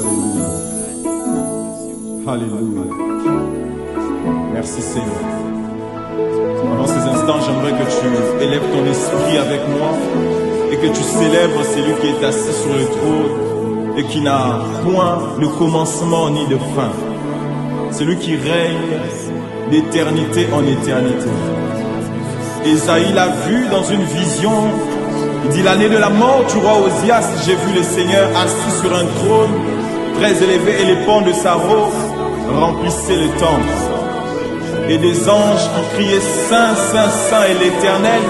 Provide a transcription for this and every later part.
Alléluia. Alléluia. Merci Seigneur. Pendant ces instants, j'aimerais que tu élèves ton esprit avec moi et que tu célèbres celui qui est assis sur le trône et qui n'a point de commencement ni de fin. Celui qui règne d'éternité en éternité. Ésaïe l'a vu dans une vision. Il dit: l'année de la mort du roi Osias, j'ai vu le Seigneur assis sur un trône très élevé et les pans de sa robe remplissaient le temple. Et des anges qui criaient: Saint, Saint, Saint est l'Éternel,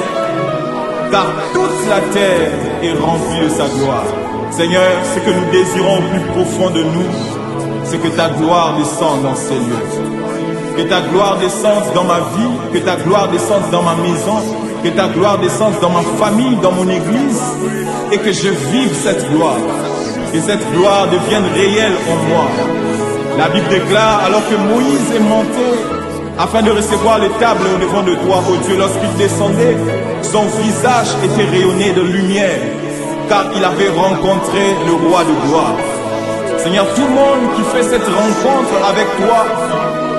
car toute la terre est remplie de sa gloire. Seigneur, ce que nous désirons au plus profond de nous, c'est que ta gloire descende dans ces lieux. Que ta gloire descende dans ma vie, que ta gloire descende dans ma maison, que ta gloire descende dans ma famille, dans mon église, et que je vive cette gloire. Que cette gloire devienne réelle en moi. La Bible déclare, alors que Moïse est monté afin de recevoir les tables au devant de toi, ô Dieu, lorsqu'il descendait, son visage était rayonné de lumière, car il avait rencontré le roi de gloire. Seigneur, tout le monde qui fait cette rencontre avec toi,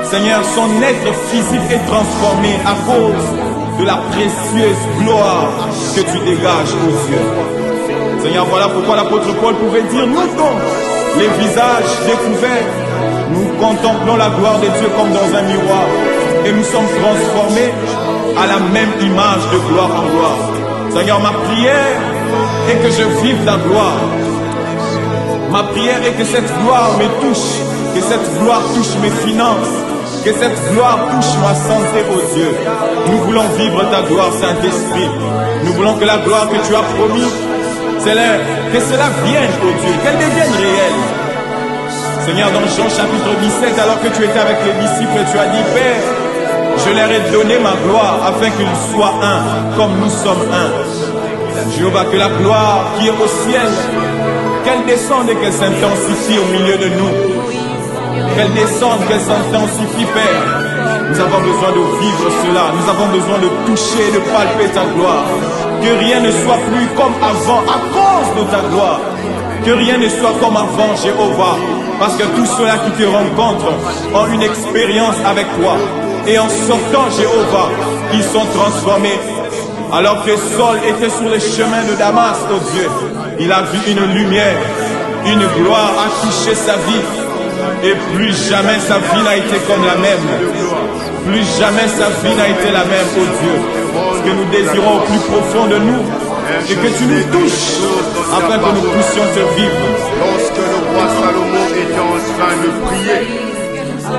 Seigneur, son être physique est transformé à cause de la précieuse gloire que tu dégages, ô Dieu. Seigneur, voilà pourquoi l'apôtre Paul pouvait dire: nous donc, les visages découverts, nous contemplons la gloire de Dieu comme dans un miroir et nous sommes transformés à la même image de gloire en gloire. Seigneur, ma prière est que je vive ta gloire. Ma prière est que cette gloire me touche, que cette gloire touche mes finances, que cette gloire touche ma santé, ô Dieu. Nous voulons vivre ta gloire, Saint-Esprit. Nous voulons que la gloire que tu as promis, Seigneur, que cela vienne, ô Dieu, qu'elle devienne réelle. Seigneur, dans Jean chapitre 17, alors que tu étais avec les disciples, tu as dit: Père, je leur ai donné ma gloire afin qu'ils soient un, comme nous sommes un. Jéhovah, que la gloire qui est au ciel, qu'elle descende et qu'elle s'intensifie au milieu de nous. Qu'elle descende, qu'elle s'intensifie, Père. Nous avons besoin de vivre cela. Nous avons besoin de toucher, de palper ta gloire. Que rien ne soit plus comme avant à cause de ta gloire. Que rien ne soit comme avant, Jéhovah. Parce que tous ceux-là qui te rencontrent ont une expérience avec toi. Et en sortant, Jéhovah, ils sont transformés. Alors que Saul était sur le chemin de Damas, oh Dieu, il a vu une lumière, une gloire a touché sa vie. Et plus jamais sa vie n'a été comme la même. Plus jamais sa vie n'a été la même, oh Dieu. Ce que nous désirons au plus profond de nous, et que tu nous touches afin que nous puissions te vivre. Lorsque le roi Salomon était en train de prier,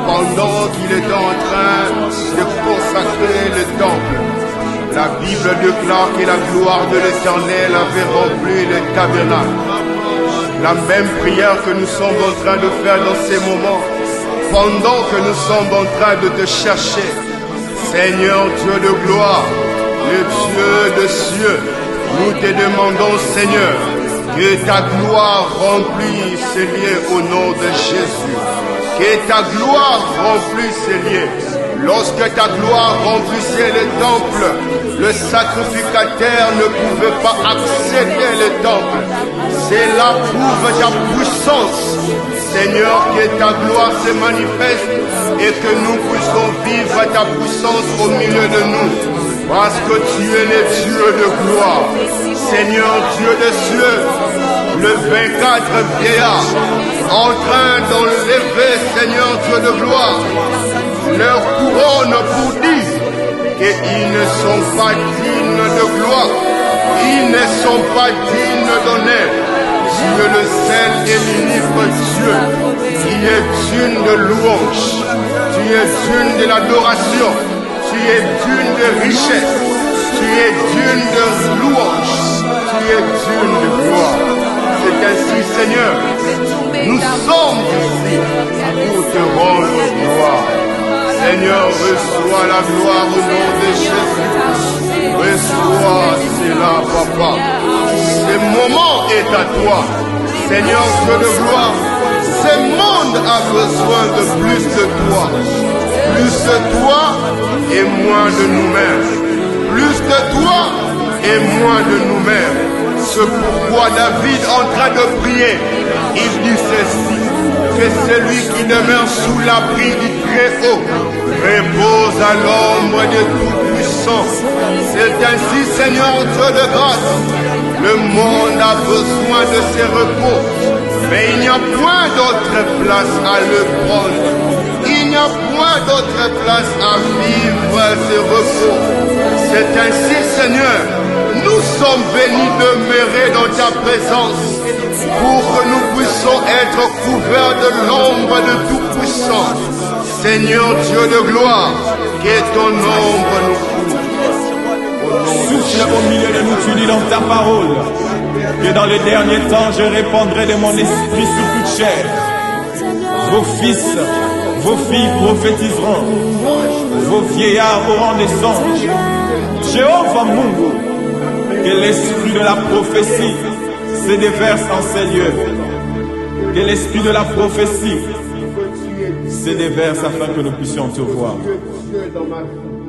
pendant qu'il était en train de consacrer le temple, la Bible déclare que la gloire de l'Éternel avait rempli le tabernacle. La même prière que nous sommes en train de faire dans ces moments, pendant que nous sommes en train de te chercher, Seigneur Dieu de gloire, le Dieu de cieux, nous te demandons, Seigneur, que ta gloire remplisse ces lieux au nom de Jésus. Que ta gloire remplisse ces lieux. Lorsque ta gloire remplissait le temple, le sacrificateur ne pouvait pas accéder le temple. Cela prouve ta puissance. Seigneur, que ta gloire se manifeste et que nous puissions vivre ta puissance au milieu de nous. Parce que tu es le Dieu de gloire. Seigneur Dieu des cieux, le 24 vieillards en train d'enlever, Seigneur Dieu de gloire, leur couronne pour dire qu'ils ne sont pas dignes de gloire, ils ne sont pas dignes d'honneur. Tu es le seul et l'unique Dieu qui est digne de louange, tu es digne de l'adoration, tu es digne de richesse, tu es digne de louange, tu es digne de gloire. C'est ainsi, Seigneur, nous sommes ici pour te rendre gloire. Seigneur, reçois la gloire au nom de Jésus. Reçois cela, Papa. Ce moment est à toi. Seigneur, Dieu de gloire, ce monde a besoin de plus de toi. Plus de toi et moins de nous-mêmes. Plus de toi et moins de nous-mêmes. C'est pourquoi David, en train de prier, Il dit ceci, que celui qui demeure sous l'abri du Très-Haut repose à l'ombre de Tout-Puissant. C'est ainsi, Seigneur Dieu de grâce, le monde a besoin de ses repos, mais il n'y a point d'autre place à le prendre. Il n'y a point d'autre place à vivre ce repos. C'est ainsi, Seigneur, nous sommes venus demeurer dans ta présence pour que nous puissions être couverts de l'ombre de Tout-Puissant. Seigneur Dieu de gloire, que ton ombre nous couvre. Souffle au milieu de nous, tu dis dans ta parole que dans les derniers temps, je répandrai de mon esprit sur toute chair. Vos fils, vos filles prophétiseront, vos vieillards auront des songes. Jéhovah Mungu, que l'esprit de la prophétie se déverse en ces lieux. Que l'esprit de la prophétie se déverse afin que nous puissions te voir. Dans ma vie.